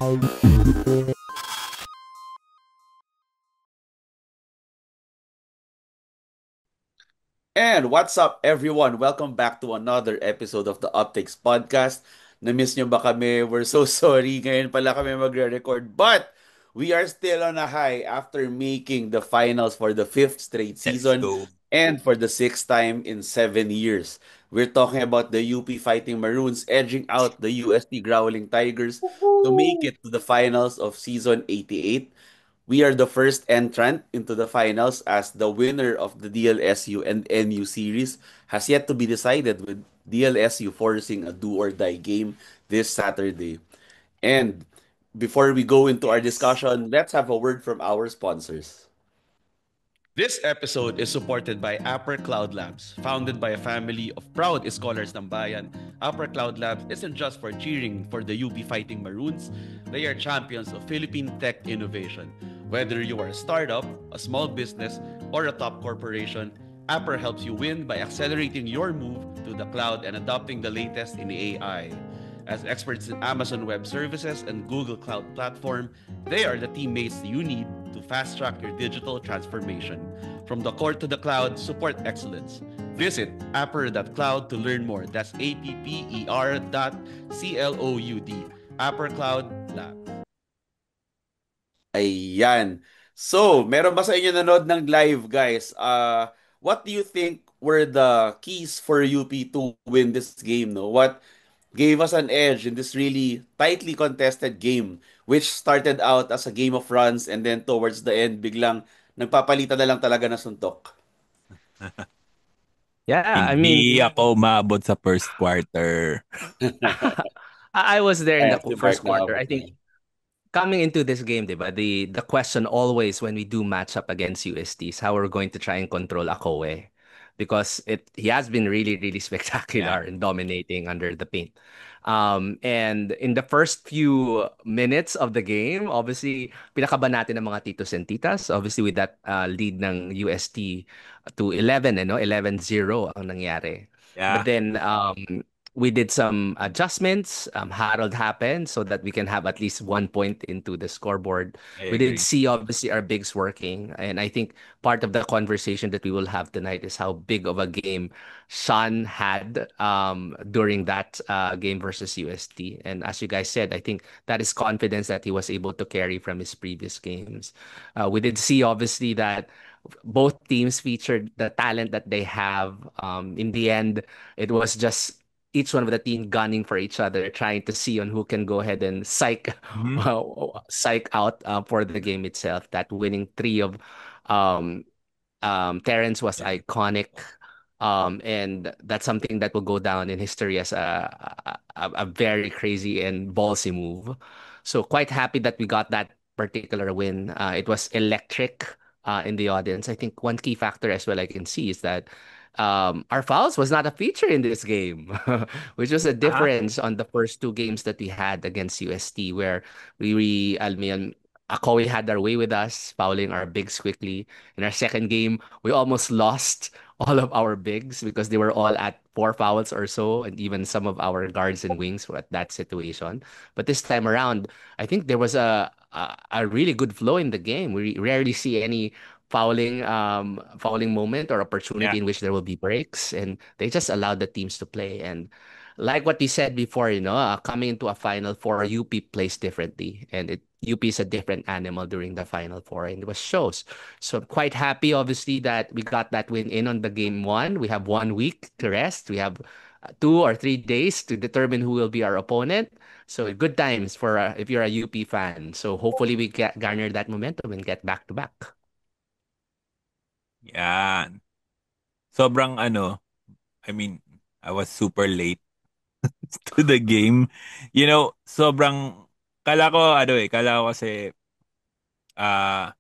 And what's up, everyone? Welcome back to another episode of the Optics Podcast. Na-miss nyo ba kami? We're so sorry. Ngayon pala kami magre-record. But we are still on a high after making the finals for the fifth straight Let's season go. and for the sixth time in 7 years. We're talking about the UP Fighting Maroons edging out the UST Growling Tigers to make Woohoo! it to the finals of season 88. We are the first entrant into the finals as the winner of the DLSU and NU series has yet to be decided, with DLSU forcing a do or die game this Saturday. And before we go into our Yes. discussion, let's have a word from our sponsors. This episode is supported by Upper Cloud Labs. Founded by a family of proud scholars ng bayan, Upper Cloud Labs isn't just for cheering for the UP Fighting Maroons, they are champions of Philippine tech innovation. Whether you are a startup, a small business, or a top corporation, Upper helps you win by accelerating your move to the cloud and adopting the latest in AI. As experts in Amazon Web Services and Google Cloud Platform, they are the teammates you need to fast track your digital transformation. From the core to the cloud, support excellence. Visit apper.cloud to learn more. That's apper.cloud. Apper Cloud Lab. Ayan. So, meron ba sa inyo nanood ng live, guys? What do you think were the keys for UP to win this game, no? What gave us an edge in this really tightly contested game, which started out as a game of runs and then towards the end, biglang nagpapalitan na lang talaga na suntok. Yeah, I mean, Hindi ako maabot sa first quarter. I was there in the Ayan, si Mark first na quarter. abot I na. think coming into this game, diba, the question always when we do match up against UST is how we're going to try and control Akowe. Because he has been really, really Yeah. spectacular and dominating under the paint. And in the first few minutes of the game, obviously, pinakaban natin ng mga titos and titas. Obviously, with that lead ng UST to 11, 11-0 ang nangyari. But Yeah, then we did some adjustments. Harold happened so that we can have at least 1 point into the scoreboard. I We did agree. see obviously our bigs working, and I think part of the conversation that we will have tonight is how big of a game Sean had during that game versus UST. And as you guys said, I think that is confidence that he was able to carry from his previous games. We did see obviously that both teams featured the talent that they have. In the end, it was just each one of the team gunning for each other, trying to see on who can go ahead and Mhm. psych out for the game itself. That winning three of um, Terrence was Yeah. iconic. And that's something that will go down in history as a very crazy and ballsy move. So quite happy that we got that particular win. It was electric in the audience. I think one key factor as well I can see is that our fouls was not a feature in this game, which was a Uh-huh. difference on the first two games that we had against UST, where I mean, Akoy had their way with us, fouling our bigs quickly. In our second game, we almost lost all of our bigs because they were all at four fouls or so, and even some of our guards and wings were at that situation. But this time around, I think there was a really good flow in the game. We rarely see any fouling moment or Yeah. opportunity in which there will be breaks, and they just allowed the teams to play. And like what we said before, coming into a final four, UP plays differently, and UP is a different animal during the final four, and it was shows. So I'm quite happy, obviously, that we got that win in on the game one. We have 1 week to rest. We have 2 or 3 days to determine who will be our opponent. So good times for if you're a UP fan. So hopefully we get garner that momentum and get back to back. Yan. Sobrang ano, I mean, I was super late to the game. Sobrang kala ko kasi ah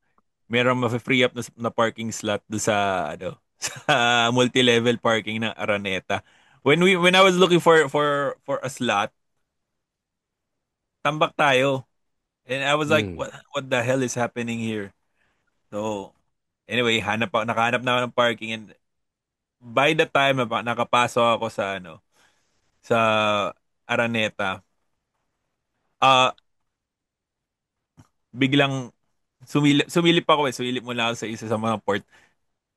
merong ma-free up na parking slot do sa sa multi-level parking ng Araneta. When I was looking for a slot, tambak tayo. And I was like, Mm. what the hell is happening here? So, anyway, nakahanap na ako ng parking, and by the time nakapasok ako sa Araneta, uh, biglang sumilip ako eh. Sumilip muna ako sa isa sa mga port.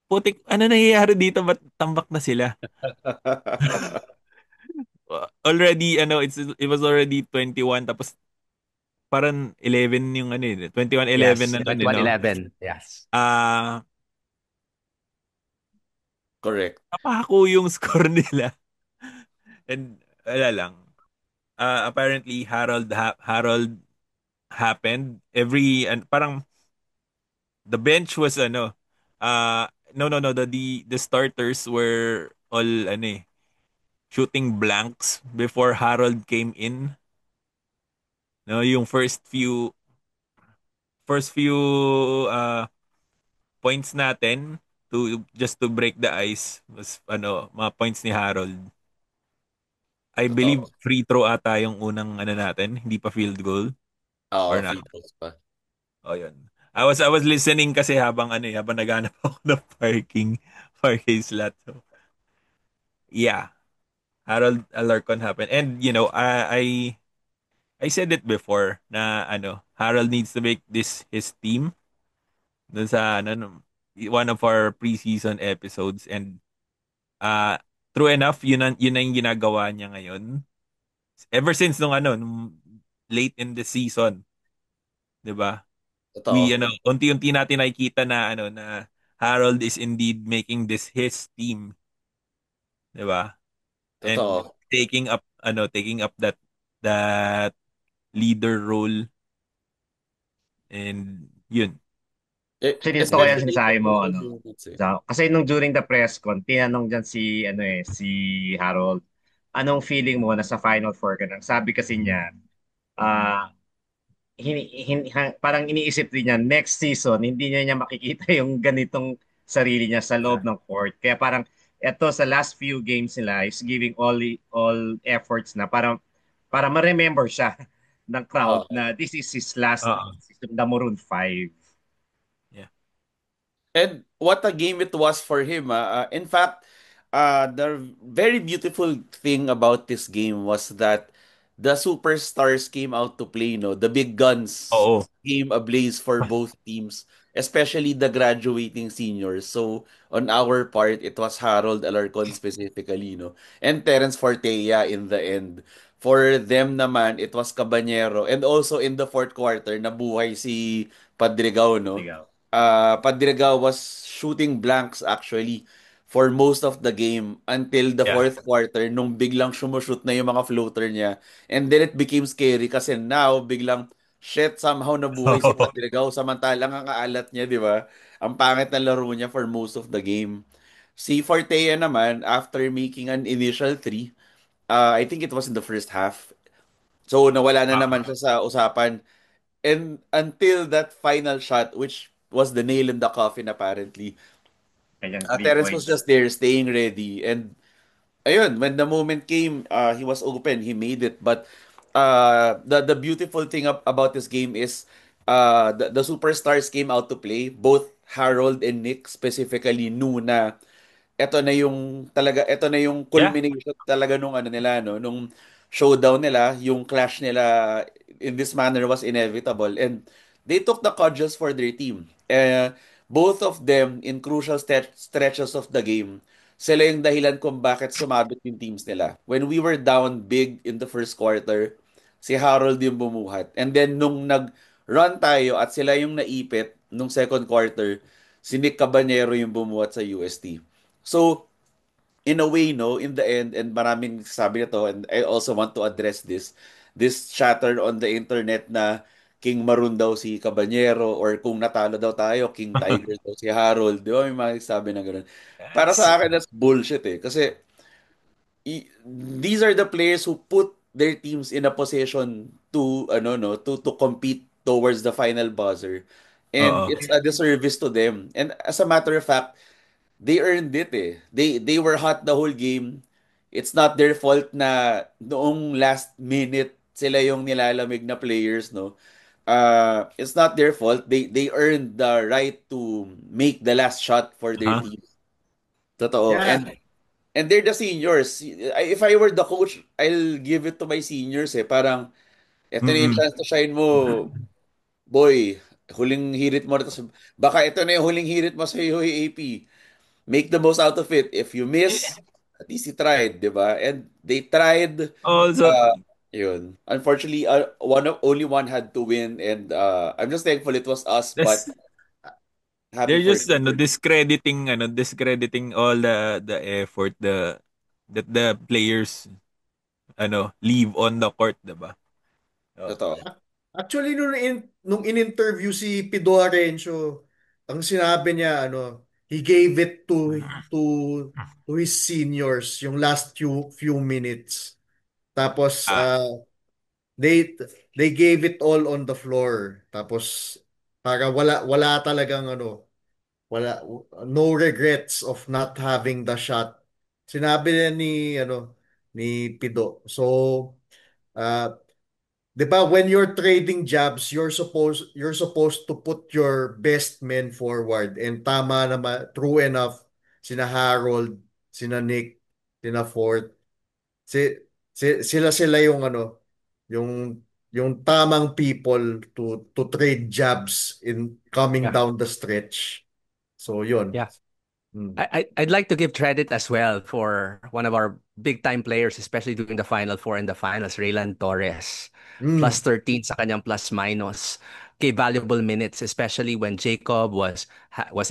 Putik, ano nangyayari dito? Ba't tambak na sila? Already, it was already 21, tapos parang 11 yung ano eh. 21-11 Yes, na nun eh, no? 21-11. Yes. Ah, Correct. napako yung score nila. And, wala lang. Apparently, Harold happened. Parang, the bench was no, the starters were all, shooting blanks before Harold came in. No, yung first few uh points natin to break the ice was mga points ni Harold. I believe Totoo. free throw ata yung unang natin, hindi pa field goal or Oo, not. free throws pa. Oh, yun. I was listening kasi habang naghanap ako ng parking slot. So, yeah, Harold Alarcon happened. And I said it before na Harold needs to make this his team dun sa one of our preseason episodes, and uh true enough, yun na yung ginagawa niya ngayon. Ever since nung late in the season, 'di ba? We Totoo. unti-unti natin nakikita na na Harold is indeed making this his team, 'di ba? And Totoo. taking up that leader role, and yun. Actually, ito kaya Especially in the sinasabi mo, crucial ano, moments eh. kasi nung during the press con, tinanong dyan si Harold, anong feeling mo na sa Final Four ka nang? Sabi kasi niya, ah, parang iniisip din niya, next season, hindi niya makikita yung ganitong sarili niya sa loob Yeah. ng court. Kaya parang, eto sa last few games nila is giving all efforts na para ma-remember siya ng crowd Oo. na this is his last Oo. season, the Maroon 5. Yeah. And what a game it was for him. In fact, the very beautiful thing about this game was that the superstars came out to play, no? The big guns Oo. came ablaze for both teams, especially the graduating seniors. So, on our part, it was Harold Alarcon specifically, no? And Terence Fortea in the end. For them naman, it was Cabanero. And also in the fourth quarter, nabuhay si Padrigao, no? Ligaw. Padrega was shooting blanks actually for most of the game until the Yeah. fourth quarter nung biglang sumushoot na yung mga floater niya. And then it became scary kasi now biglang shit somehow nabuhay si Padrigao samantalang ang aalat niya, di ba? Ang pangit na laro niya for most of the game. Si Fortea naman, after making an initial three, I think it was in the first half. So nawala na naman Ah, siya sa usapan. And until that final shot, which was the nail in the coffin apparently, Kanyang three Terence was points. just there staying ready. And ayun, when the moment came, he was open, he made it. But the beautiful thing about this game is the superstars came out to play. Both Harold and Nick specifically knew na eto na yung yeah. culmination talaga nung ano nila no nung showdown nila, yung clash nila in this manner was inevitable, and they took the cudgels for their team. Both of them in crucial stretches of the game, sila yung dahilan kung bakit sumabit yung teams nila. When we were down big in the first quarter, si Harold yung bumuhat. And then nung nag-run tayo at sila yung naipit nung second quarter, si Nick Cabanero yung bumuhat sa UST. So, in a way, no, in the end, and maraming sabi na to, and I also want to address this chatter on the internet na King Maroon daw si Cabanyero or kung natalo daw tayo, King Tiger daw si Harold. Di ba? May mga sabi na gano'n. Para That's sa akin, that's bullshit eh. Kasi these are the players who put their teams in a position to, ano, no, to compete towards the final buzzer. And Oo. it's a disservice to them. And as a matter of fact, they earned it eh. They were hot the whole game. It's not their fault na noong last minute sila yung nilalamig na players, no? It's not their fault. They earned the right to make the last shot for their Huh? team. Totoo. Yeah. And they're the seniors. If I were the coach, I'll give it to my seniors eh. Parang, eto na yung Mm-mm. chance to shine mo. boy, huling hirit mo, tapos baka ito na yung huling hirit mo sa UAAP. Make the most out of it. If you Eh, miss, at least you tried, di ba? And they tried. Also, Uh, Yun. Unfortunately, only one had to win, and I'm just thankful it was us, that's but happy they're for just him. discrediting all the effort that the players leave on the court, 'di ba? Oh. Totoo. Actually, nung in-interview si Pido Arencio, ang sinabi niya, he gave it to his seniors, yung last few minutes. Tapos, Ah, they they gave it all on the floor. Tapos, para wala talagang wala, no regrets of not having the shot. Sinabi niya ni Pido. So, uh, 'di ba, when you're trading jabs, you're supposed to put your best men forward. And tama naman, true enough, sina Harold, sina Nick, sina Fort, si, sila yung yung yung tamang people to trade jabs in coming Yeah. down the stretch. So yun. Yeah. Hmm. I'd like to give credit as well for one of our big time players, especially during the Final Four and the finals, Raylan Torres. Plus Hmm. 13 sa kanyang plus minus. Gave valuable minutes, especially when Jacob was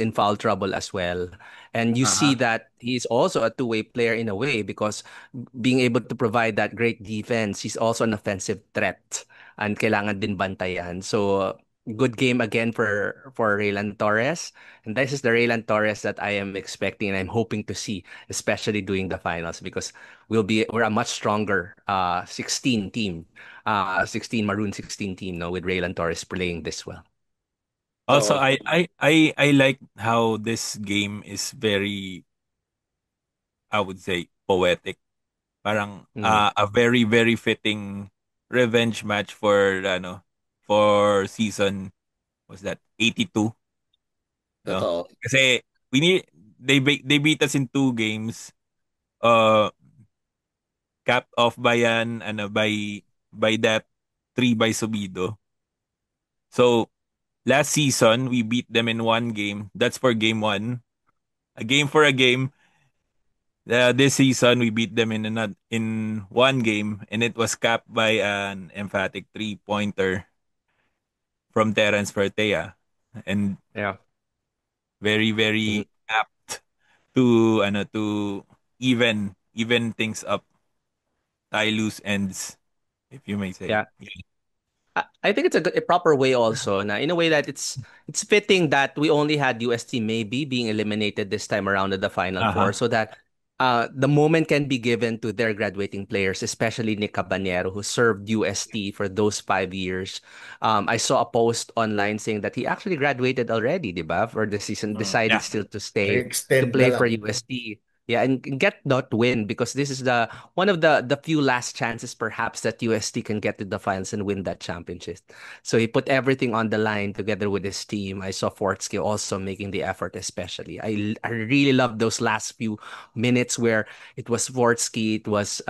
in foul trouble as well. And you see Aha. that he's also a two-way player in a way because being able to provide that great defense, he's also an offensive threat and kailangan din bantayan. So good game again for Raylan Torres. And this is the Raylan Torres that I am expecting and I'm hoping to see, especially during the finals, because we're a much stronger 16 team, 16 Maroon 16 team, no, with Raylan Torres playing this well. also, Oo. I like how this game is very, I would say, poetic. Parang Mm. a very very fitting revenge match for season, was that 82, no? Totoo. Kasi we need they beat us in two games, uh capped off by that three by Subido. So last season we beat them in one game. That's for game one. A game for a game. This season we beat them in one game, and it was capped by an emphatic three-pointer from Terence Fertea, and Yeah. very Mhm. very apt to even things up, tie loose ends, if you may say. Yeah. I think it's a proper way also na in a way that it's fitting that we only had UST maybe being eliminated this time around at the Final Four Uh-huh. so that the moment can be given to their graduating players, especially Nick Cabanero, who served UST for those 5 years. I saw a post online saying that he actually graduated already, di ba, for the season, decided Yeah. still to stay to Extend na play for lang. UST. Yeah, and get that win because this is the one of the few last chances perhaps that UST can get to the finals and win that championship. So he put everything on the line together with his team. I saw Fortsky also making the effort, especially. I really love those last few minutes where it was Fortsky, it was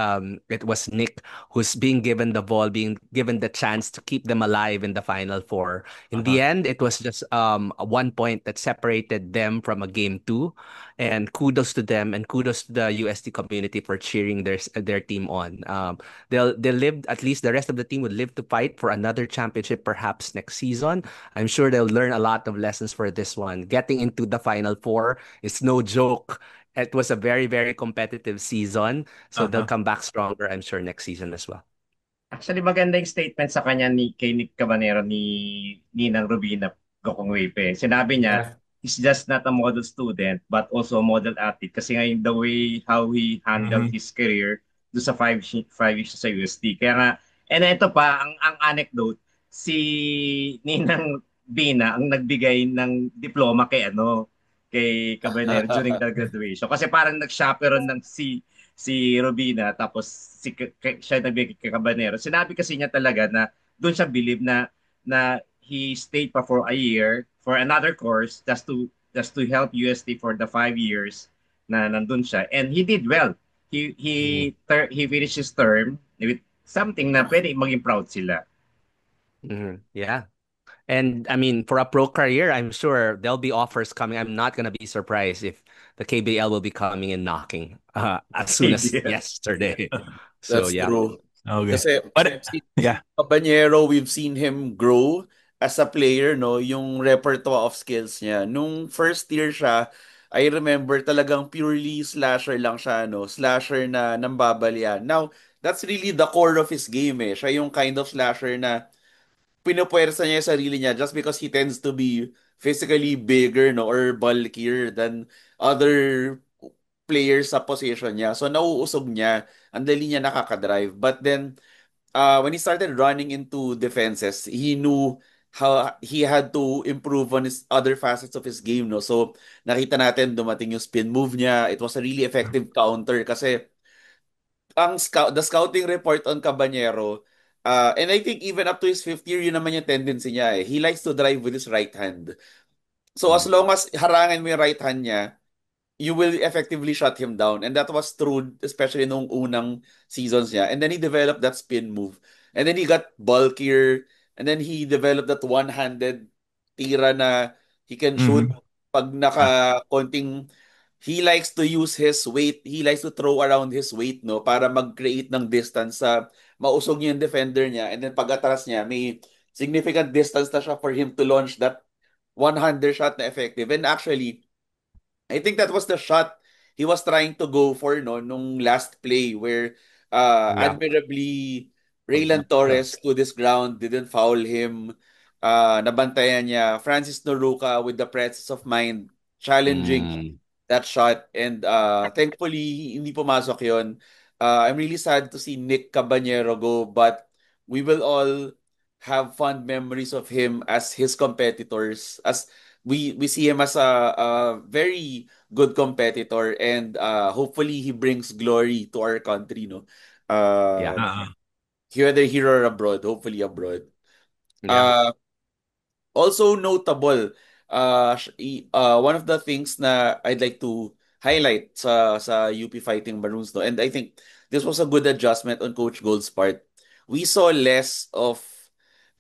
Nick who's being given the ball, being given the chance to keep them alive in the final four. In Uh-huh. the end, it was just a 1 point that separated them from a game two. And kudos to them and kudos to the UST community for cheering their team on. They'll live, at least the rest of the team would live to fight for another championship perhaps next season. I'm sure they'll learn a lot of lessons for this one. Getting into the final four is no joke. It was a very, very competitive season. So they'll Uh-huh. come back stronger, I'm sure, next season as well. Actually, maganda yung statement sa kanya kay Nick Cabanero ni Ninang Rubina Gokongwei. Sinabi niya, Yeah. he's just not a model student but also a model athlete kasi ngayon the way how he handled Mhm. his career do sa 5 years sa USD. Kaya nga, and ito pa, ang anecdote, si Ninang Bina ang nagbigay ng diploma kay Cabanero during the graduation. Kasi parang nag-chaperon ng si Robina tapos siya nagbigay kay Cabanero. Sinabi kasi niya talaga na doon siya believe na he stayed pa for a year for another course just to help UST for the 5 years na nandun siya, and he did well. He finished his term with something na pwede maging proud sila. Mhm. Yeah. And I mean, for a pro career, I'm sure there'll be offers coming. I'm not gonna be surprised if the KBL will be coming and knocking as soon as KBL. yesterday. So That's yeah, true. Okay. Kasi But yeah. Cabanero, we've seen him grow as a player, no? Yung repertoire of skills niya. Nung first year siya, I remember talagang purely slasher lang siya, no? Slasher na nambabalian. Now, that's really the core of his game, eh. Siya yung kind of slasher na pinupuwersa niya yung sarili niya just because he tends to be physically bigger, no? Or bulkier than other players sa position niya. So, nauusog niya. Ang dali niya nakakadrive. But then, when he started running into defenses, he knew how he had to improve on his other facets of his game, no? So, nakita natin dumating yung spin move niya. It was a really effective counter kasi the scouting report on Cabanero, and I think even up to his fifth year, yun naman yung tendency niya eh. He likes to drive with his right hand. So, as long as harangan mo yung right hand niya, you will effectively shut him down. And that was true, especially nung unang seasons niya. And then he developed that spin move. And then he got bulkier. And then he developed that one-handed tira na he can shoot Mhm. pag Ah, konting he likes to use his weight. He likes to throw around his weight, no, para mag-create ng distance sa mausog niya yung defender niya. And then pag atras niya, may significant distance na siya for him to launch that one-hander shot na effective. And actually, I think that was the shot he was trying to go for no nung last play where yeah. admirably Pag, Raylan Torres stood his ground, didn't foul him. Nabantayan niya Francis Noruka with the presence of mind challenging Mm, that shot and thankfully hindi pumasok yon. I'm really sad to see Nick Cabanero go but we will all have fond memories of him as his competitors as we see him as a very good competitor and hopefully he brings glory to our country no yeah, uh ah, whether here or abroad hopefully abroad yeah, uh also notable, one of the things na I'd like to highlight sa UP Fighting Maroons, no, and I think this was a good adjustment on Coach Gold's part. We saw less of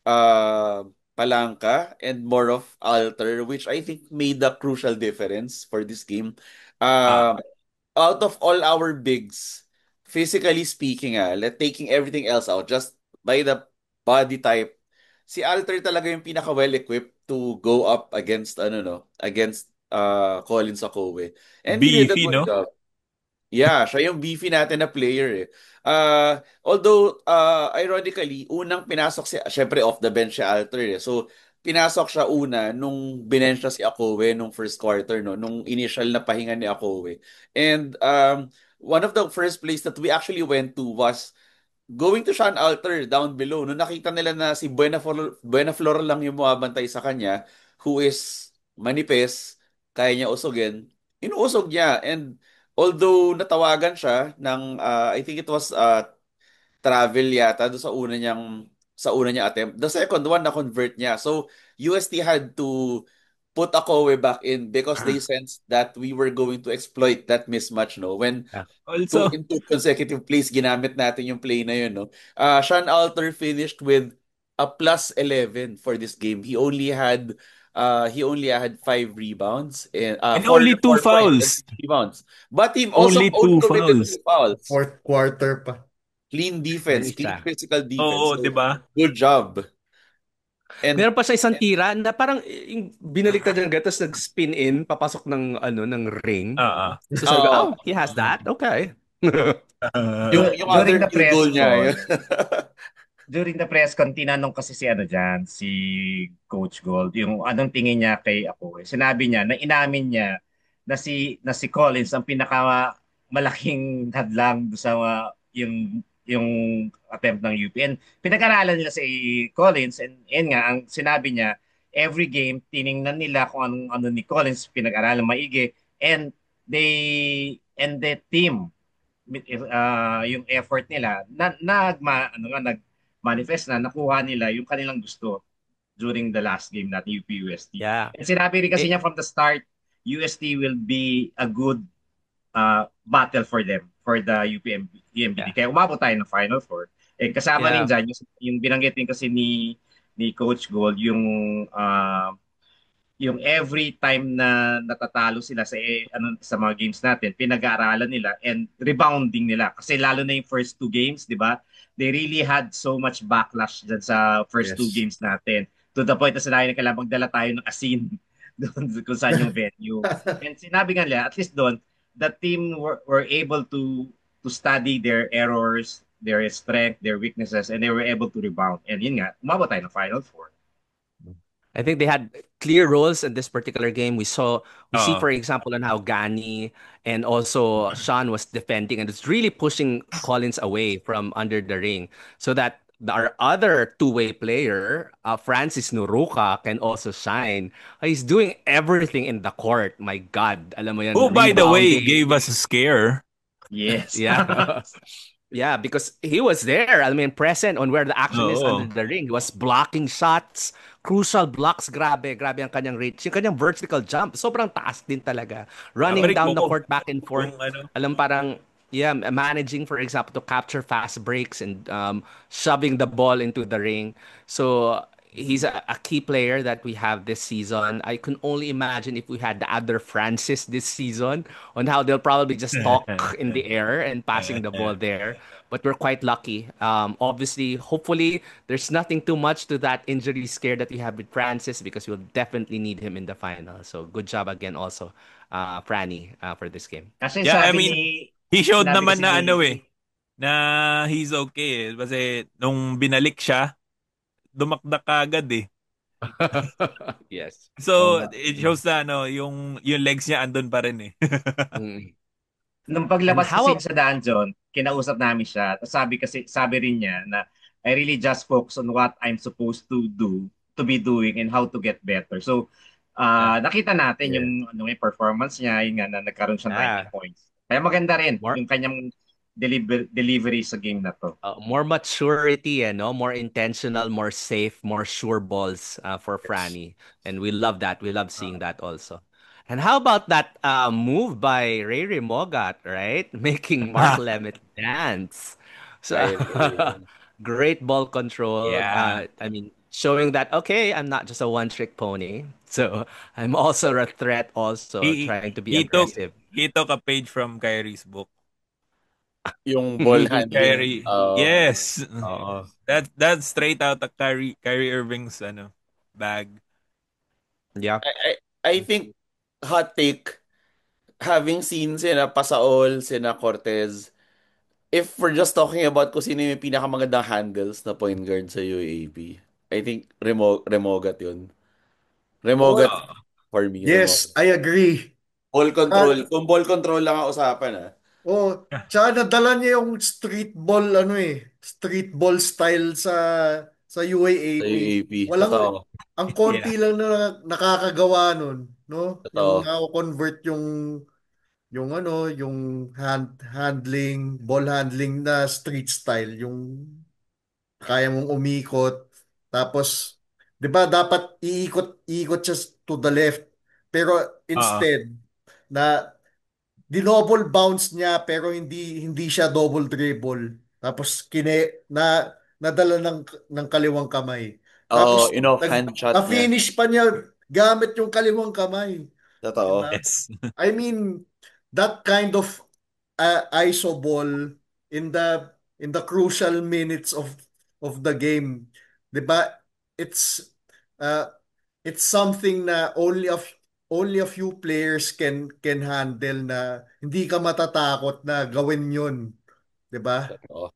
uh, Palanca and more of Alter, which I think made a crucial difference for this game. ah. Uh, Out of all our bigs, physically speaking, taking everything else out, just by the body type, si Alter talaga yung pinaka well equipped to go up against against Collins Akowe. And he did a Beefy, good no? job. Yeah, siya yung beefy natin na player eh. Although ironically, unang pinasok syempre off the bench si Alter eh. So pinasok siya una nung binench na si Akowe nung first quarter no, nung initial na pahinga ni Akowe. And one of the first place that we actually went to was going to Sean Alter down below. Nung nakita nila na si Buenaflor lang yung bumabantay sa kanya, who is manipes, kaya niya usogin, inuusog niya. And although natawagan siya ng, I think it was travel yata do sa una niya attempt. The second one na convert niya. So UST had to put Akowe back in because they sensed that we were going to exploit that mismatch no when yeah. Also, two consecutive plays ginamit natin yung play na yun no. Sean Alter finished with a plus 11 for this game. He only had 5 rebounds and and four only two 4 points and fouls. 6 rebounds. But he also Only only two committed fouls. 2 fouls. fourth quarter pa. Clean Yung defense, clean isa. physical defense. Oo, 'di So, ba? good job. And Meron pa siya isang tira na parang yung binaliktad niya tapos nag-spin in papasok ng ng ring. Oo. So sabi ko, uh, oh, he has that. Okay. yung other During the field press goal niya, yun. con, during the press con, tinanong kasi si ano dyan, si Coach Gold, yung anong tingin niya kay ako. Sinabi niya, na inamin niya na si Collins ang pinaka malaking hadlang sa yung attempt ng UP. And pinag-aralan nila si Collins and nga, ang sinabi niya, every game, tiningnan nila kung anong ano ni Collins, pinag-aralan maigi, and the team yung effort nila ano nga nag-manifest na nakuha nila yung kanilang gusto during the last game natin UP-UST. Yeah. And sinabi rin kasi Eh, niya from the start UST will be a good battle for them for the UPM EMBD. yeah. Kaya umabot tayo ng Final Four. Eh kasama rin Yeah. dyan yung binanggit din kasi ni ni Coach Gold yung every time na natatalo sila sa sa mga games natin, pinag-aaralan nila and rebounding nila. Kasi lalo na yung first two games, di ba? They really had so much backlash dyan sa first two Yes. games natin. To the point na sinabi na kailangan magdala tayo ng asin doon kung saan yung venue. And sinabi nga nila, at least doon, the team were able to study their errors, their strength, their weaknesses, and they were able to rebound. And yun nga, umabot tayo ng Final Four. I think they had clear roles in this particular game. We see, for example, on how Gani and also Sean was defending, and it's really pushing Collins away from under the ring, so that our other two-way player, Francis Nuruka, can also shine. He's doing everything in the court. My God, alam mo yan, Who, by the way, rebounding. gave us a scare. Yes. Yeah. Yeah, because he was there. I mean, present on where the action is Oo. under the ring. He was blocking shots, crucial blocks. Grabe ang kanyang reach. Yung kanyang vertical jump, sobrang taas din talaga. Running Babalik down mo the ko. court back and forth. Yung ano. Alam parang, yeah, managing, for example, to capture fast breaks and shoving the ball into the ring. So, he's a key player that we have this season. I can only imagine if we had the other Francis this season on how they'll probably just talk in the air and passing the ball there. But we're quite lucky. Obviously, hopefully, there's nothing too much to that injury scare that we have with Francis because we'll definitely need him in the final. So good job again also, Franny, for this game. Kasi Yeah, I sabi mean, ni he showed sinabi naman kasi na ni- ano na he's okay. Kasi nung binalik siya, dumakdak agad eh. Yes. So, Oo nga. it shows na yung legs niya andun pa rin eh. Mm. Nung paglabas And how kasi sa dungeon, kinausap namin siya. Tapos sabi rin niya na I really just focus on what I'm supposed to be doing and how to get better. So, nakita natin yung yung performance niya, yung nga na nagkaroon siya Yeah. 90 points. Kaya maganda rin More- yung kanyang delivery sa game na to. more maturity, more intentional, more safe, more sure balls for Franny. And we love that. We love seeing that also. And how about that move by Ray Mogat, right? Making Mark Lemet dance. So great ball control. Yeah. I mean, showing that, okay, I'm not just a one-trick pony. So I'm also a threat also, trying to be aggressive. He took a page from Kyrie's book. Yung ball Kyrie. handling. Yes. Oo. That's straight out of Kyrie Irving's bag. Yeah. I think hot take, having seen sina Pasaol, sina Cortez, if we're just talking about kung sino yung pinakamagandang handles na point guard sa UAP, I think Remogat yun. Remogat for me. Yes, I agree. Ball control. Kung ball control lang ang usapan Oh, tsaka nadala niya yung street ball style sa UAAP. Sa UAP. Walang Totoo. ang konti lang na nakakagawa nun, no? Totoo. Yung convert yung handling, ball handling na street style, yung kaya mong umikot. Tapos, 'di ba dapat iikot siya to the left. Pero instead na dinouble bounce niya pero hindi siya double dribble. Tapos nadala ng kaliwang kamay. Oo, Tapos hand shot niya. na-finish pa niya gamit yung kaliwang kamay. Totoo. Diba? Yes. I mean, that kind of ISO ball in the crucial minutes of the game, 'di ba? It's uh, it's something na only a few players can handle, na hindi ka matatakot na gawin 'yun, 'di ba? Totoo.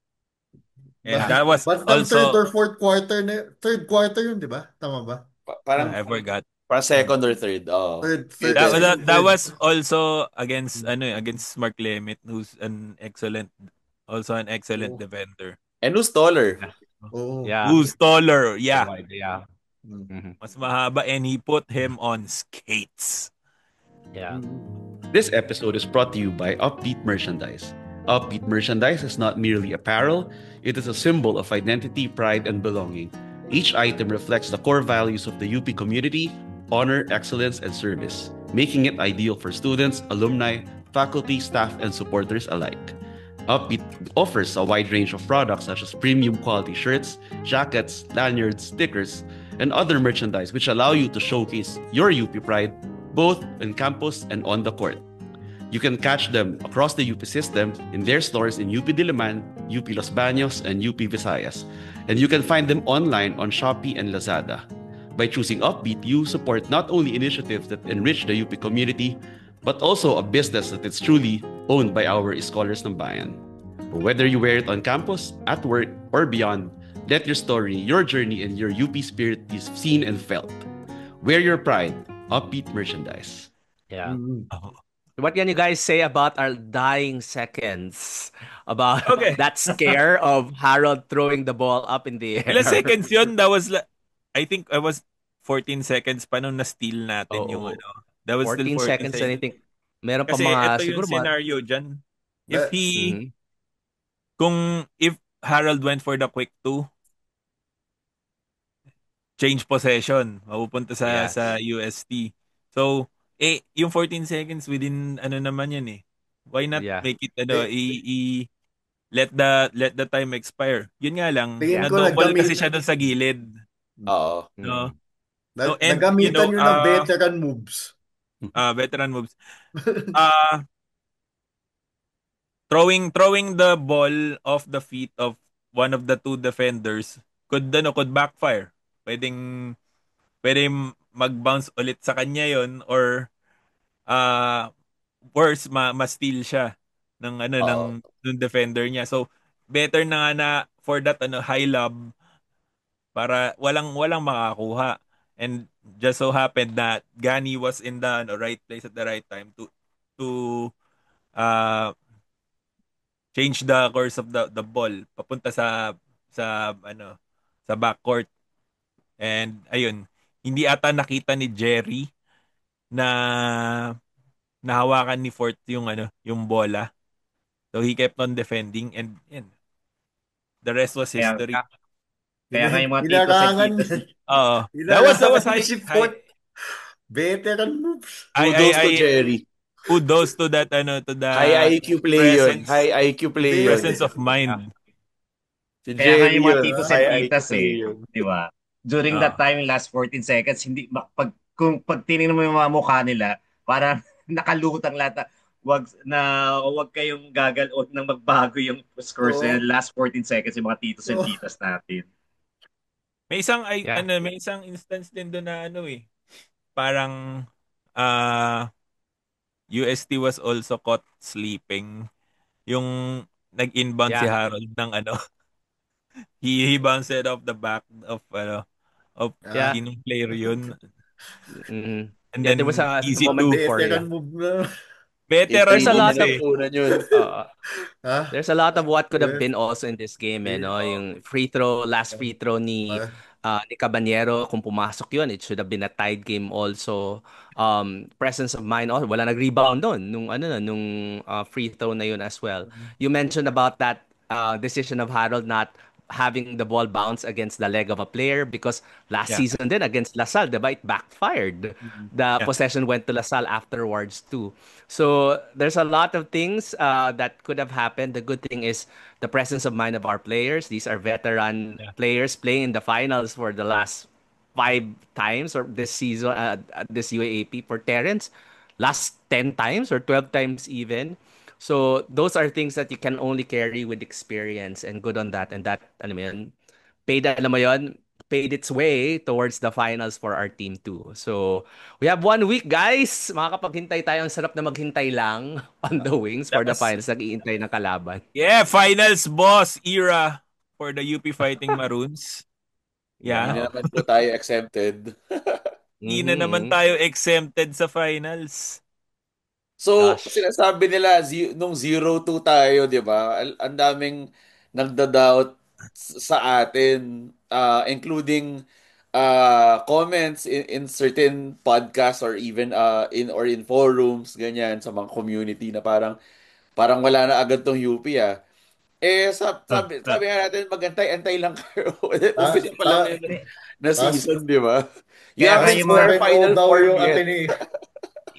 And that was Bandang third also or third quarter 'yun, 'di ba? Tama ba? Parang I forgot. second or third. Oh. Third. That was also against Mark Lemit, who's an excellent defender. And who's taller? Oh. Yeah. Who's taller? Yeah. Yeah. Mhm. Mas mahaba, and he put him on skates. Yeah. This episode is brought to you by Upbeat Merchandise. Upbeat Merchandise is not merely apparel, it is a symbol of identity, pride, and belonging. Each item reflects the core values of the UP community: honor, excellence, and service, making it ideal for students, alumni, faculty, staff, and supporters alike. Upbeat offers a wide range of products such as premium quality shirts, jackets, lanyards, stickers, and other merchandise which allow you to showcase your UP pride both in campus and on the court. You can catch them across the UP system in their stores in UP Diliman, UP Los Baños, and UP Visayas. And you can find them online on Shopee and Lazada. By choosing Upbeat, you support not only initiatives that enrich the UP community, but also a business that is truly owned by our scholars ng bayan. Whether you wear it on campus, at work, or beyond, let your story, your journey, and your UP spirit be seen and felt. Wear your pride, Upbeat merchandise. Yeah. Oh. What can you guys say about our dying seconds? About Okay. that scare of Harold throwing the ball up in the air? Ilang seconds yun? That was, I think I was 14 seconds pa nung na-steal natin yung Oo. ano. That was still 14 14 seconds and I seconds. think meron pa Kasi mga ito yung siguro scenario dyan. If Mhm. if Harold went for the quick two, change possession, mapupunta sa Yes. UST. So, yung 14 seconds within ano naman yan eh. Why not Yeah. make it Eh, let the time expire. Yun nga lang, tingin ko na-double kasi nagamit, siya doon sa gilid. Oo. No? Mhm. No, and you nagamitan know, nyo ng veteran moves. veteran moves. Throwing the ball off the feet of one of the two defenders could backfire. Pwedeng mag-bounce ulit sa kanya yon, or worse, ma-steal siya Oo. ng defender niya. So better na nga na for that high lob para walang makakuha. And just so happened that Gani was in the right place at the right time to uh change the course of the ball papunta sa backcourt. And ayun, hindi ata nakita ni Jerry na nahawakan ni Fort yung bola. So he kept on defending, and the rest was Kaya, history. kaya nga yung mga titos and Ilarangan, titas, That was ilarangan ni high si high Fort. Veteran moves. Kudos to I Jerry. kudos to that to the High IQ play yun. presence High IQ play yun. presence of mind. Si kaya nga Jerry yung mga yun. titos and High IQ titas play yun. di ba? During Ah. that time, last 14 seconds, hindi pag tinignan mo yung mga mukha nila, parang nakalutang lahat wag kayong gagal o nang magbago yung scores Oo. na last 14 seconds yung mga titos and Oo. titas natin. Yeah. May isang instance din doon na parang uh, UST was also caught sleeping. Yung nag-inbound si Yeah. Harold ng he bounced it off the back of Yeah. sinong player yun. Mhm. And Yeah, there was then a easy moment to before, yeah. Veteran move na. veteran There's a moves lot of Una yun. Ha? There's a lot of what could have Eh, been also in this game, no? oh, Yung last free throw ah, ni Caballero, kung pumasok yun, it should have been a tied game also. Presence of mind, also, wala nag-rebound doon nung free throw na yun as well. You mentioned about that decision of Harold not having the ball bounce against the leg of a player because last Yeah. season din against LaSalle, diba, it backfired. The Yeah. possession went to LaSalle afterwards too. So there's a lot of things that could have happened. The good thing is the presence of mind of our players. These are veteran Yeah. players playing in the finals for the last 5 times or this season, this UAAP. For Terrence, last 10 times or 12 times even. So those are things that you can only carry with experience and good on that. And that, alam mo yun, paid its way towards the finals for our team too. So we have 1 week, guys. Makakapaghintay tayo. Ang sarap na maghintay lang on the wings for the Lakas. finals. Nag-iintay ng kalaban. Yeah, finals boss era for the UP Fighting Maroons. Hindi Yeah. na naman po tayo exempted. Hindi na naman Mhm. tayo exempted sa finals. So, Gosh. sinasabi nila nung 0-2 tayo, 'di ba? Ang daming nagda-doubt sa atin, including comments in certain podcasts or even in forums ganyan sa mga community na parang wala na agad tong UP ah. Sabi nga natin magantay-antay lang kayo. ta, Umpisa pa lang ta, yun na tas, season, 'di ba? You Kaya nga haven't yung seen mga our 4-0 final daw form yung yet. Ateneo.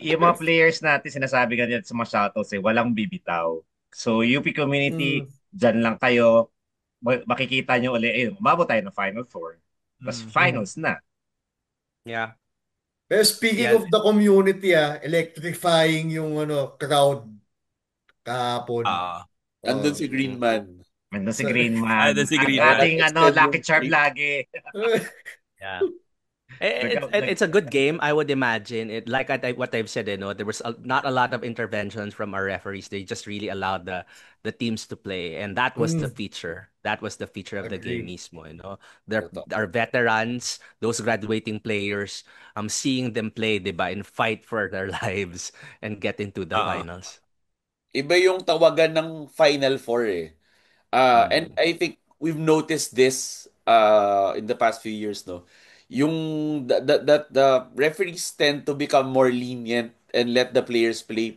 yung mga players natin sinasabi ganyan sa mga shoutouts walang bibitaw. So UP Mm, community, dyan lang kayo. Makikita nyo ulit, ayun, umabot tayo ng Final Four. Plus Mm. mm. finals na. Yeah. Pero speaking Yeah. of the community, electrifying yung crowd kahapon. Ah. Andun Oh. si Green Mm. Man. Nandun si Sa- Greenman. Doon si Ang Green Man. Nag ating extend Lucky yung Charm streak. lagi. Yeah. It's Nag, nag, it's a good game, I would imagine. It like what I've said, there was not a lot of interventions from our referees. They just really allowed the teams to play, and that was the Mm, feature. That was the feature of the game agree. mismo. There Totoo. are veterans, those graduating players. Seeing them play, diba, and fight for their lives and get into the Oo. finals. Iba yung tawagan ng Final Four eh. And Mm. I think we've noticed this in the past few years, no. Yung the referees tend to become more lenient and let the players play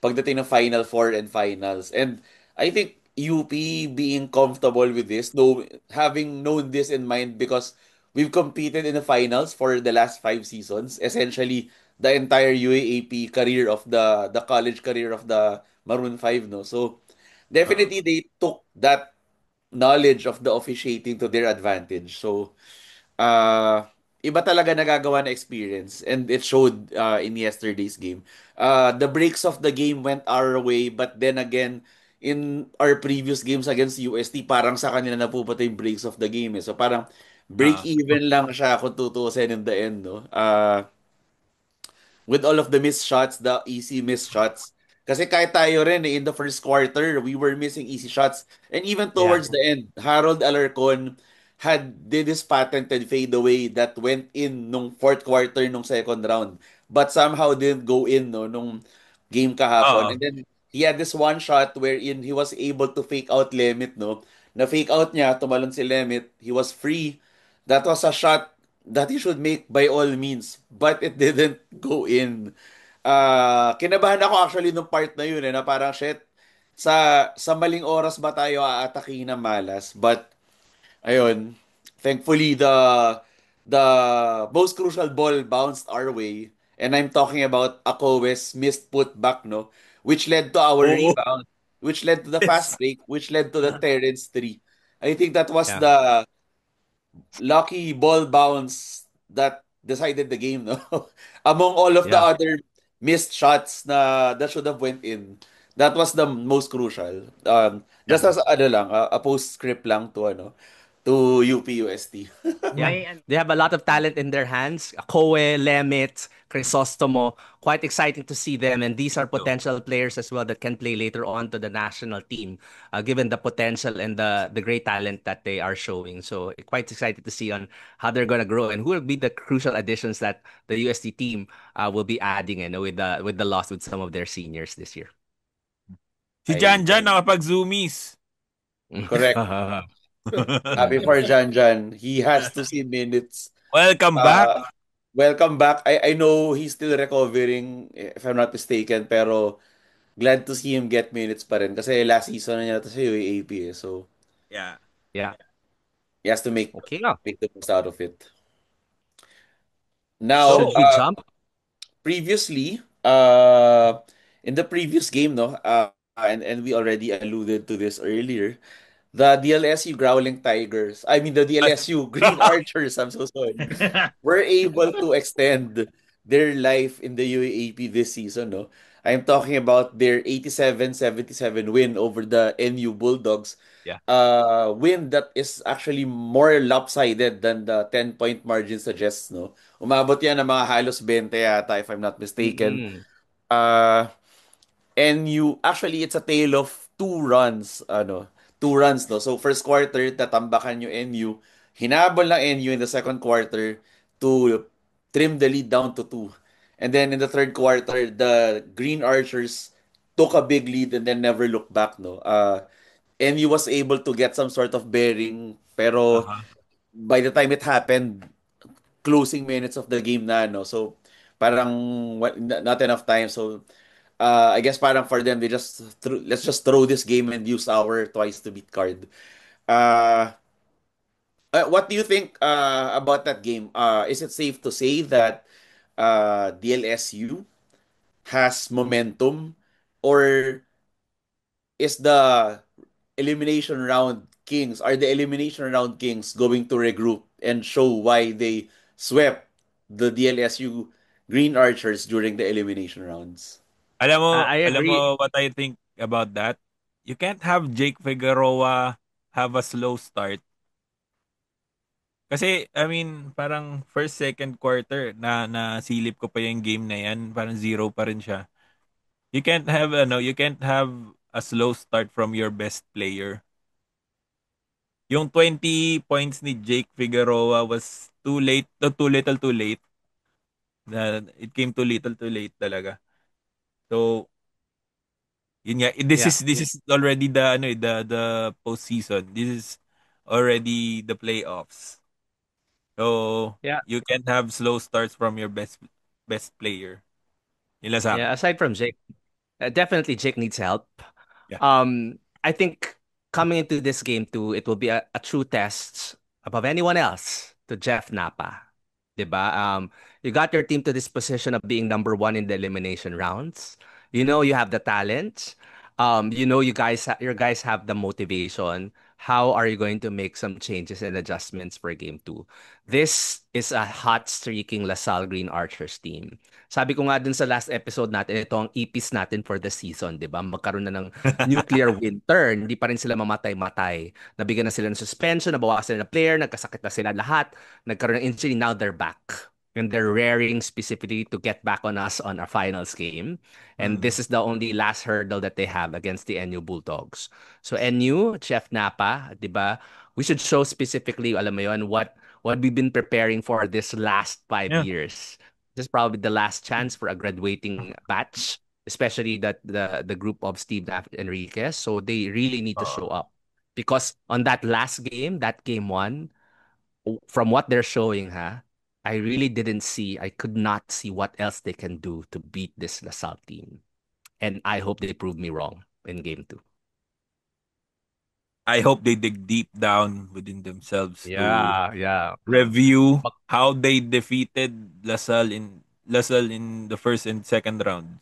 pagdating ng Final Four and finals. And I think UP being comfortable with this, though having known this in mind because we've competed in the finals for the last 5 seasons, essentially the entire UAAP career of the college career of the Maroon 5, no. So Oo. definitely they took that knowledge of the officiating to their advantage. So, uh, iba talaga nagagawa na experience and it showed in yesterday's game. The breaks of the game went our way but then again, in our previous games against UST, parang sa kanila napupunta yung breaks of the game. Eh. So parang break Oo. even lang siya kung tutuusin in the end. No? With all of the missed shots, the easy missed shots. Kasi kahit tayo rin in the first quarter, we were missing easy shots. And even Yeah. towards the end, Harold Alarcon did this patented fadeaway that went in nung fourth quarter nung second round. But somehow didn't go in no, nung game kahapon. Oo. And then he had this one shot wherein he was able to fake out Lemit, no? Na fake out niya, tumalon si Lemit. He was free. That was a shot that he should make by all means, but it didn't go in. Kinabahan ako actually nung part na yun na parang shit, sa maling oras ba tayo aatakihin ng malas? But ayun, thankfully the most crucial ball bounced our way and I'm talking about Akowe's missed putback, no, which led to our Oo. rebound, which led to the fast Yes. break, which led to the Terrence 3. I think that was Yeah. the lucky ball bounce that decided the game, no? Among all of the Yeah. other missed shots na that should have went in, that was the most crucial. Just Yeah. as a postscript lang to UPUST. Yeah, may, they have a lot of talent in their hands. Koe, Lemit, Crisostomo. Quite exciting to see them. And these are Ito. potential players as well that can play later on to the national team, given the potential and the great talent that they are showing. So quite excited to see on how they're going to grow and who will be the crucial additions that the UST team will be adding with the loss with some of their seniors this year. Si I Jan Jan agree. nakapag-zoomies. Correct. Happy for Jan Jan. He has to see minutes. Welcome back. Uh, Welcome back. I know he's still recovering, if I'm not mistaken, pero glad to see him get minutes pa rin. Kasi last season na niya ito sa UAAP eh. So, Yeah. Yeah. he has to Okay now. make the most out of it. Now, Should so, we jump? previously, in the previous game, no, and we already alluded to this earlier, the DLSU Growling Tigers, I mean the DLSU Green Archers, I'm so sorry, were able to extend their life in the UAAP this season, no? I'm talking about their 87-77 win over the NU Bulldogs. Yeah. Win that is actually more lopsided than the 10-point margin suggests, no? Umabot yan ng mga halos 20 yata, if I'm not mistaken. Mm-mm. Uh, NU, actually, it's a tale of two runs, no? So, first quarter, tatambakan yung NU. Hinabol ng NU in the second quarter to trim the lead down to two. And then in the third quarter, the Green Archers took a big lead and then never looked back, no? NU was able to get some sort of bearing, pero Uh-huh. by the time it happened, closing minutes of the game na, no? So, parang not enough time. So, I guess parang for them, let's just throw this game and use our twice to beat card. Uh, what do you think about that game? Is it safe to say that DLSU has momentum, or is the elimination round kings are the elimination round kings going to regroup and show why they swept the DLSU Green Archers during the elimination rounds? I Alam agree. mo what I think about that? You can't have Jake Figueroa have a slow start. Kasi, I mean, parang first, second quarter na silip ko pa yung game na yan, parang zero pa rin siya. You can't have a slow start from your best player. Yung 20 points ni Jake Figueroa was too late, too little too late. It came too little too late talaga. So, yun nga, Yeah. this is already the postseason. This is already the playoffs. So, Yeah. you can't have slow starts from your best player. Yun lang sa Yeah. akin. Aside from Jake, definitely Jake needs help. Yeah. I think coming into this game too, it will be a true test above anyone else to Jeff Napa. 'Di ba? You got your team to this position of being number one in the elimination rounds. You know you have the talent. You know your guys have the motivation. How are you going to make some changes and adjustments for game two? This is a hot streaking LaSalle Green Archers team. Sabi ko nga dun sa last episode natin, ito ang ipis natin for the season, 'di ba? Magkaroon na ng nuclear winter, hindi pa rin sila mamatay-matay. Nabigyan na sila ng suspension, nabawasan na ng player, nagkasakit na sila lahat, nagkaroon ng injury, now they're back. And they're raring specifically to get back on us on our finals game. And this is the only last hurdle that they have against the NU Bulldogs. So NU, Chef Napa, 'di ba? We should show specifically, alam mo yon, what we've been preparing for this last five Yeah. years. This is probably the last chance for a graduating batch, especially the group of Steve Naft Enriquez. So they really need to show up because on that last game, that game one, from what they're showing, I really didn't see, I could not see what else they can do to beat this LaSalle team. And I hope they prove me wrong in game two. I hope they dig deep down within themselves to Yeah. review how they defeated LaSalle in the first and second rounds.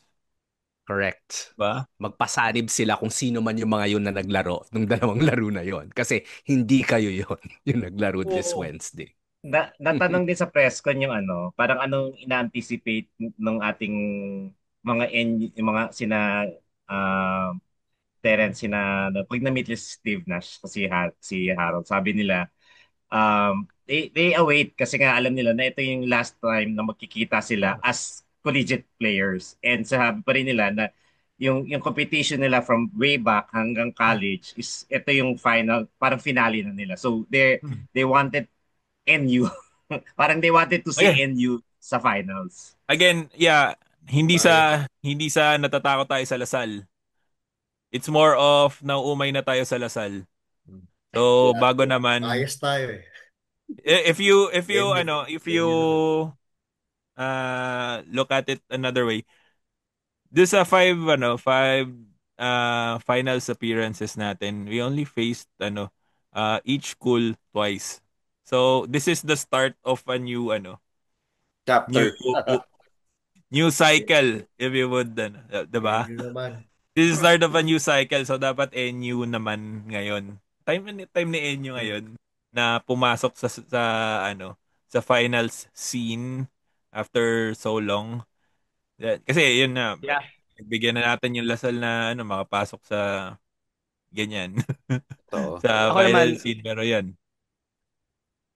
Correct. Ba? Magpasanib sila kung sino man yung mga yun na naglaro nung dalawang laro na yon. Kasi hindi kayo yon yung naglaro this Oo. Wednesday. Natanong din sa press con yung ano, parang anong ina-anticipate ng ating yung mga sina uh, Terence, pag na-meet nila si Steve Nash, si Harold, sabi nila, they await kasi nga alam nila na ito yung last time na magkikita sila as collegiate players. And sabi pa rin nila na yung competition nila from way back hanggang college is ito yung final, parang finale na nila. So they wanted NU. Parang they wanted to see Okay. NU sa finals. Again, yeah, hindi sa natatakot tayo sa Lasal. It's more of nauumay na tayo sa Lasal. So, bago naman, Ayos tayo eh. if you if you Yan. look at it another way, this sa five finals appearances natin, we only faced each school twice. So, this is the start of a new new Chapter. new cycle, if you would, 'di ba? NU naman. This is start of a new cycle, so dapat NU naman ngayon. Time ni NU ngayon na pumasok sa finals scene after so long. Kasi yun na, Yeah. bigyan na natin yung Lasal na makapasok sa ganyan. So, Sa Ako final naman, scene, pero yan.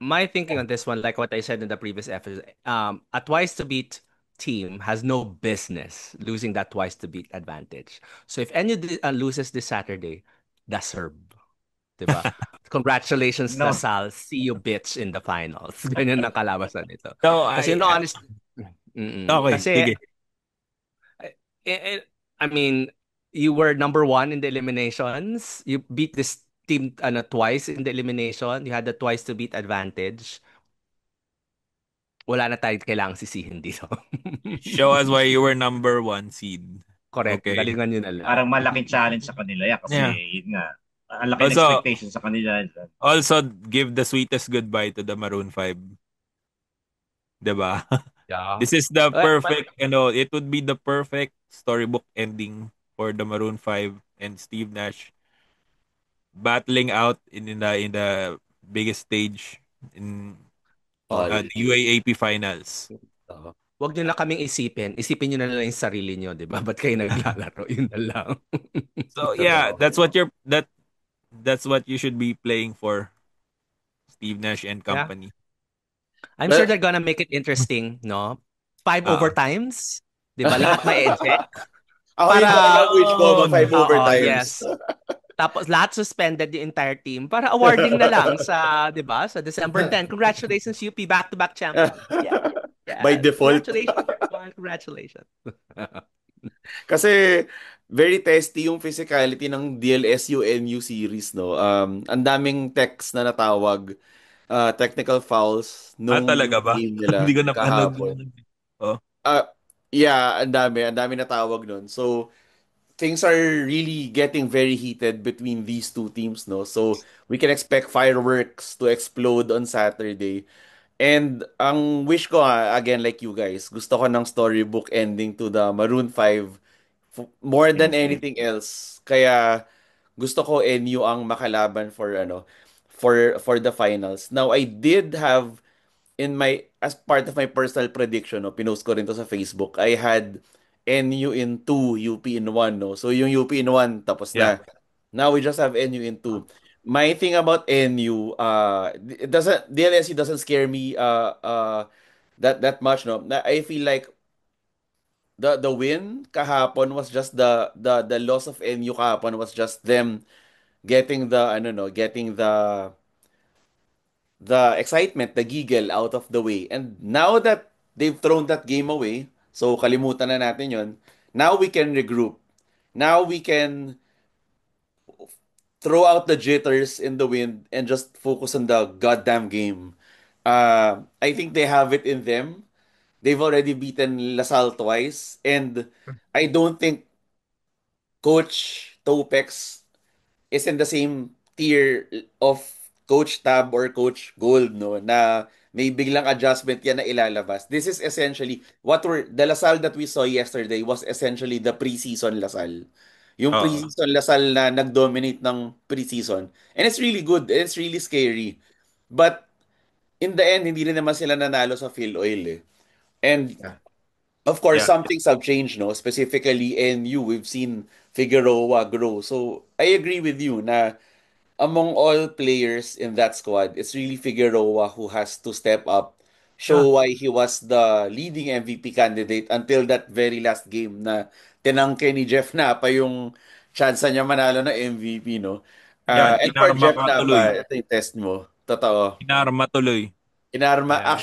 my thinking on this one, like what I said in the previous episode, a twice to beat team has no business losing that twice to beat advantage. So if NU loses this Saturday, that's her. Diba? Congratulations, No. Lasal. See you, bitch, in the finals. Ganyan ang kalabasan nito. So, Kasi no, honest, okay, kasi, sige. I mean, you were number one in the eliminations. You beat this team twice in the elimination. You had the twice to beat advantage. Wala na tayo kailangang sisihin dito. Show us why you were number one seed. Correct. Okay. Galingan nyo na lang. Parang malaking challenge sa kanila yan kasi Yeah. yun nga, ang laki ng Also, expectation sa kanila. Also, give the sweetest goodbye to the Maroon 5. Diba? Yeah. This is the But perfect, it would be the perfect storybook ending for the Maroon 5 and Steve Nash battling out in the biggest stage in All. the UAAP finals. Oo. Huwag nyo na kaming isipin. Isipin nyo na lang yung sarili nyo, di ba? Ba't kayo naglalaro? Yun na lang. So yeah, Totoo. that's what you should be playing for, Steve Nash and Yeah. company. I'm sure Well, they're gonna make it interesting, no? 5 Ah. overtimes. Di ba? Lahat may eject. ako Para, yung talagang wish ko Oh, mag 5 oo, overtimes. yes. Tapos lahat suspended yung entire team para awarding na lang sa, 'di ba? Sa December 10. Congratulations UP, back-to-back champion. Yeah. By Yes. default. Congratulations everyone. Congratulations. Kasi very testy yung physicality ng DLSU-NU series, no? Ang daming techs na natawag, technical fouls talaga nung ba? game Hindi nila ko napanood kahapon. yung oh. Ah, yeah, ang dami natawag nun. So, things are really getting very heated between these two teams, no? So, we can expect fireworks to explode on Saturday. And ang wish ko, again, like you guys, gusto ko ng storybook ending to the Maroon 5 more than Same, same. anything else. Kaya gusto ko NU ang makalaban for for the finals. Now I did have in my as part of my personal prediction, no, pinost ko rin to sa Facebook. I had NU in 2, UP in 1, no. So yung UP in 1 tapos Yeah. na. Now we just have NU in 2. My thing about NU, it doesn't DLSU doesn't scare me that much, no. I feel like the win kahapon was just the loss of NU kahapon was just them getting the ano no, getting the excitement, the giggle out of the way. And now that they've thrown that game away, so kalimutan na natin 'yon. Now we can regroup. Now we can throw out the jitters in the wind and just focus on the goddamn game. I think they have it in them. They've already beaten LaSalle twice, and I don't think Coach Topex is in the same tier of Coach Tab or Coach Gold, no? Na may biglang adjustment yan na ilalabas. This is essentially the Lasal that we saw yesterday was essentially the preseason Lasal. Yung Oo. preseason Lasal na nag-dominate ng preseason. And it's really good. And it's really scary. But in the end, hindi rin naman sila nanalo sa Phil Oil eh. And Yeah. of course, Yeah. some things have changed, no? Specifically NU, we've seen Figueroa grow. So, I agree with you na among all players in that squad, it's really Figueroa who has to step up, Yeah. show why he was the leading MVP candidate until that very last game na tinangke ni Jeff Napa yung chance niya manalo na MVP, no? Yan, And for kinarma Jeff ka tuloy. Napa, ito yung test mo. Totoo. Kinarma tuloy. Yeah.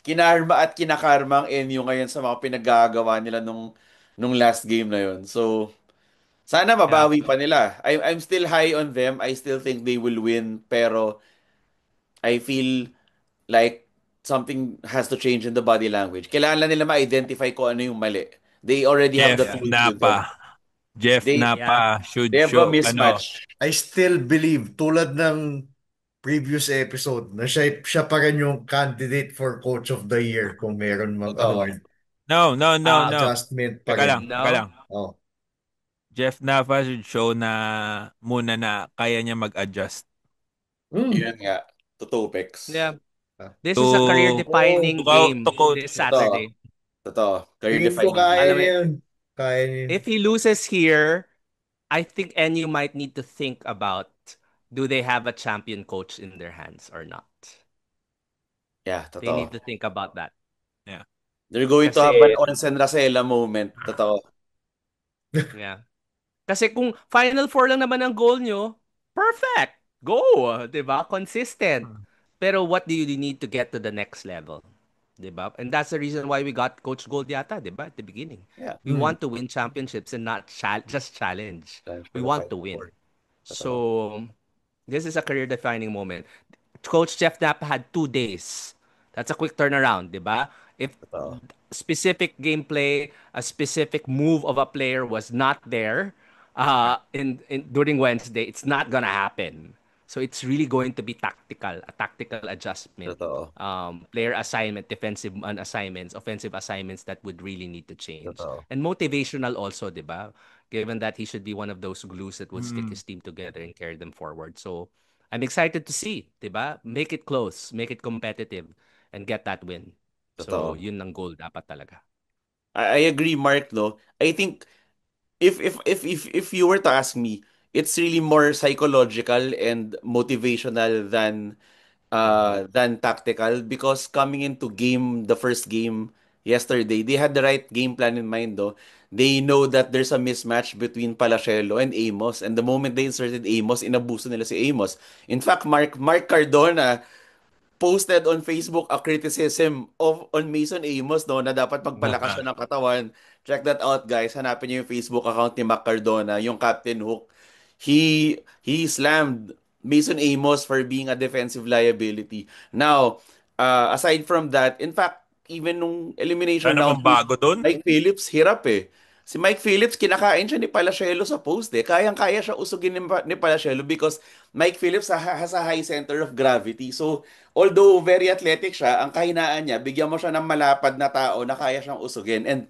Kinarma at kinakarma ang NU ngayon sa mga pinaggagawa nila nung last game na yon. So, sana Yeah. mabawi pa nila. I'm still high on them. I still think they will win, pero I feel like something has to change in the body language. Kailangan lang nila ma-identify kung ano yung mali. They already have the Jeff Yeah. tools with them. Napa. Jeff They Yeah. Napa should they have a show ano. mismatch. I still believe, tulad ng previous episode, na siya pa rin yung candidate for Coach of the Year kung meron mang Totoo. award. No. Um, Adjustment pa Teka rin. lang, teka lang. no. Oh. Jeff Napa should show na muna na kaya niya mag-adjust Yun nga. Tutupex. Yeah. Ah. This to is a Oh, career-defining game to coach. this Totoo. Saturday. Totoo. Career tingin ko defining game. kaya Alam mo, niya yun. Kaya niya yun. if he loses here, I think NU might need to think about, do they have a champion coach in their hands or not? Yeah, They need totoo. to think about that. Yeah. They're going to have Kasi, an Onsen Racela moment. Totoo. yeah. Kasi kung Final Four lang naman ang goal nyo, perfect! Go! Diba? Consistent. Pero what do you need to get to the next level? Diba? And that's the reason why we got Coach Gold yata, diba? At the beginning. Yeah. We want to win championships and not just challenge. Challenge for We the want to Final win. Four. Totoo. So, this is a career-defining moment. Coach Jeff Knapp had 2 days. That's a quick turnaround, diba? If Totoo. specific gameplay, a specific move of a player was not there in during Wednesday, it's not gonna happen. So it's really going to be tactical, a tactical adjustment. Totoo. Player assignment, defensive assignments, offensive assignments that would really need to change. Totoo. And motivational also, di ba? Given that he should be one of those glues that would stick Mm. his team together and carry them forward. So I'm excited to see, di ba? Make it close, make it competitive, and get that win. So Totoo. yun ang goal dapat talaga. I agree, Mark, no. I think if you were to ask me, it's really more psychological and motivational than tactical, because coming into the first game yesterday, they had the right game plan in mind, though. They know that there's a mismatch between Palacielo and Amos, and the moment they inserted Amos, inabuso nila si Amos. In fact, Mark Cardona posted on Facebook a criticism of on Mason Amos, no, na dapat magpalakas siya ng katawan. Check that out, guys. Hanapin niyo yung Facebook account ni Mac Cardona, yung Captain Hook. He slammed Mason Amos for being a defensive liability. Now, aside from that, in fact, even nung elimination Ano round, bang bago dun? Mike Phillips hirap eh. Si Mike Phillips, kinakain siya ni Palacielo sa post eh. Kayang-kaya siya usugin ni Palacielo because Mike Phillips has a high center of gravity. So, although very athletic siya, ang kahinaan niya, bigyan mo siya ng malapad na tao na kaya siyang usugin. And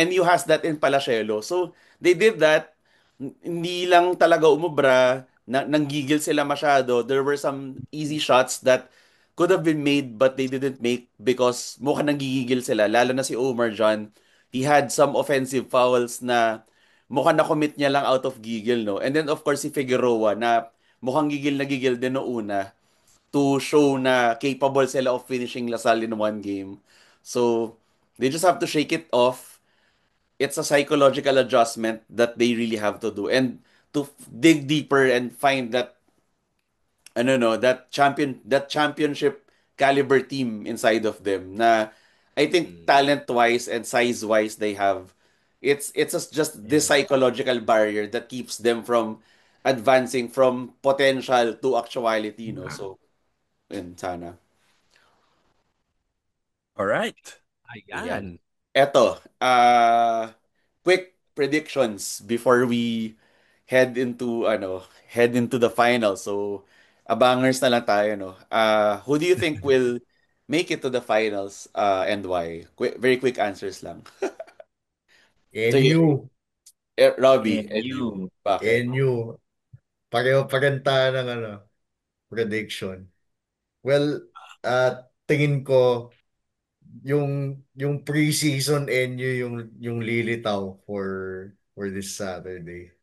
you has that in Palacielo. So, they did that. Hindi lang talaga umubra. Nanggigil sila masyado. There were some easy shots that could have been made but they didn't make because mukhang nanggigigil sila. Lalo na si Omar John. He had some offensive fouls na mukhang na-commit niya lang out of gigil, no? And then of course si Figueroa na mukhang gigil na gigil din no una to show na capable sila of finishing Lasal in one game. So, they just have to shake it off. It's a psychological adjustment that they really have to do. And to dig deeper and find that, ano no, that championship caliber team inside of them na I think Mm. talent-wise and size-wise they have. Just this Yeah. psychological barrier that keeps them from advancing from potential to actuality, no? So, yun, sana. All right. Ayan. Ayan. Eto, quick predictions before we head into the final. So, abangers na lang tayo, no. Who do you think will make it to the finals and why? Very quick answers lang. So, NU. Robbie, and you, NU. bakit? NU. Pareho pa rin tayo ng prediction. Well, tingin ko yung preseason NU yung lilitaw for this Saturday.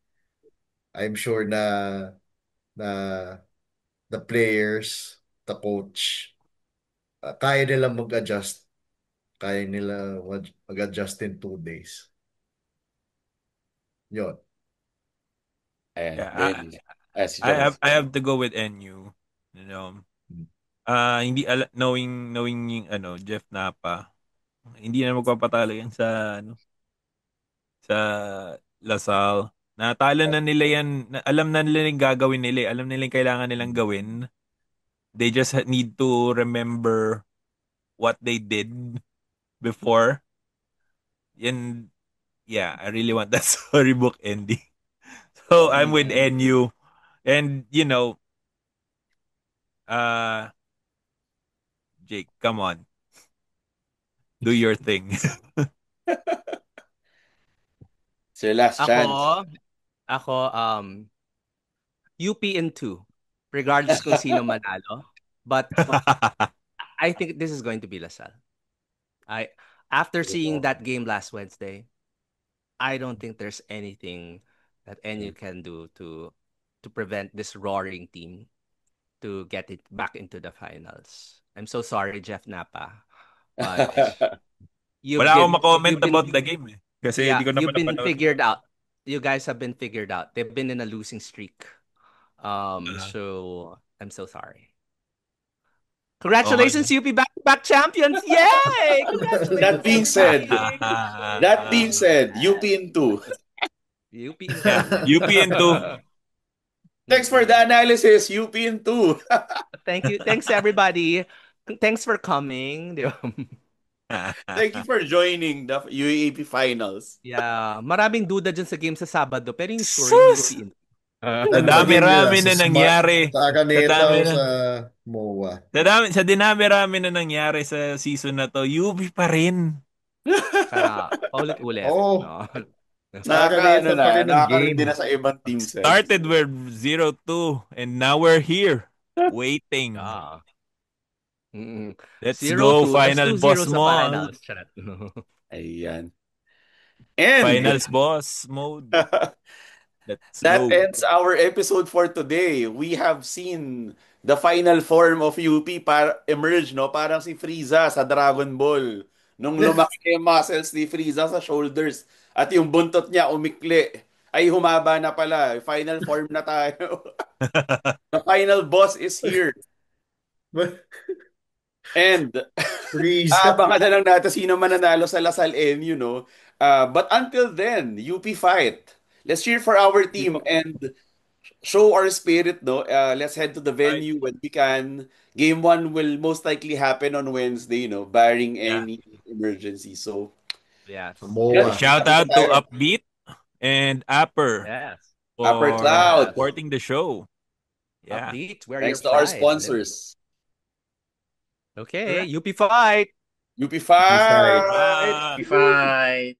I'm sure na the players, the coach, kaya nila mag-adjust. Kaya nila mag-adjust in 2 days. Yun. Ayan, Yeah, then, si I have Jones. I have to go with NU. You know. Hindi knowing yung Jeff Napa. Hindi na magpapatalo yan sa Lasal. Natalo na nila yan. Alam na nila yung gagawin nila. Alam nila yung kailangan nilang gawin. They just need to remember what they did before. And yeah, I really want that storybook ending. So I'm with NU. And uh Jake, come on. Do your thing. It's your last chance. Ako, UP in 2. Regardless kung sino manalo. But I think this is going to be Lasal. After seeing that game last Wednesday, I don't think there's anything that NU can do to prevent this roaring team to get it back into the finals. I'm so sorry, Jeff Napa, but Wala akong ma-comment about the game eh. Kasi yeah, hindi ko naman you've been napanood. figured out. You guys have been figured out. They've been in a losing streak. Uh-huh. So I'm so sorry. Congratulations, UP back-to-back champions! Yay! Congratulations, That being said, everybody! that being said, UP in 2. UP in Yeah, 2. UP in 2. Thanks for the analysis, UP in 2. Thank you. Thanks, everybody. Thanks for coming. Di ba? Thank you for joining the UAAP finals. Yeah. Maraming duda dyan sa game sa Sabado. Pero yung score, UP in 2. Sa Ano ba game nila? dami-rami Sa na Smart, nangyari. sa Sa Araneta dami o na. sa MOA? Sa dinami-rami na nangyari sa season na to, UV pa rin. Sana paulit-ulit, Oo, no? sa Araneta pa rin ang Nakaka-rindi game. na sa ibang teams. Started with 0-2 and now we're here waiting. Ah. Mm. Let's go 0-2, tas final 2-0 boss sa mode. finals. Charot. Ayan. And Finals boss mode. Let's that go. ends our episode for today. We have seen the final form of UP emerge, no? Parang si Frieza sa Dragon Ball. Nung lumaki yung muscles ni Frieza sa shoulders at yung buntot niya umikli. Ay, humaba na pala. Final form na tayo. The final boss is here. And Freeze. abangan na lang natin sino mananalo sa Lasal MU, no? But until then, UP fight. Let's cheer for our team and show our spirit, no? Let's head to the Right. venue when we can. Game 1 will most likely happen on Wednesday, no? Barring Yeah. any emergency. So, Yes. MOA. Shout out to Upbeat and Upper Yes. Upper for Cloud. supporting the show. Yeah. Upbeat, we're Thanks your to our pride. sponsors. Okay, UP fight! UP fight! Bye. Fight.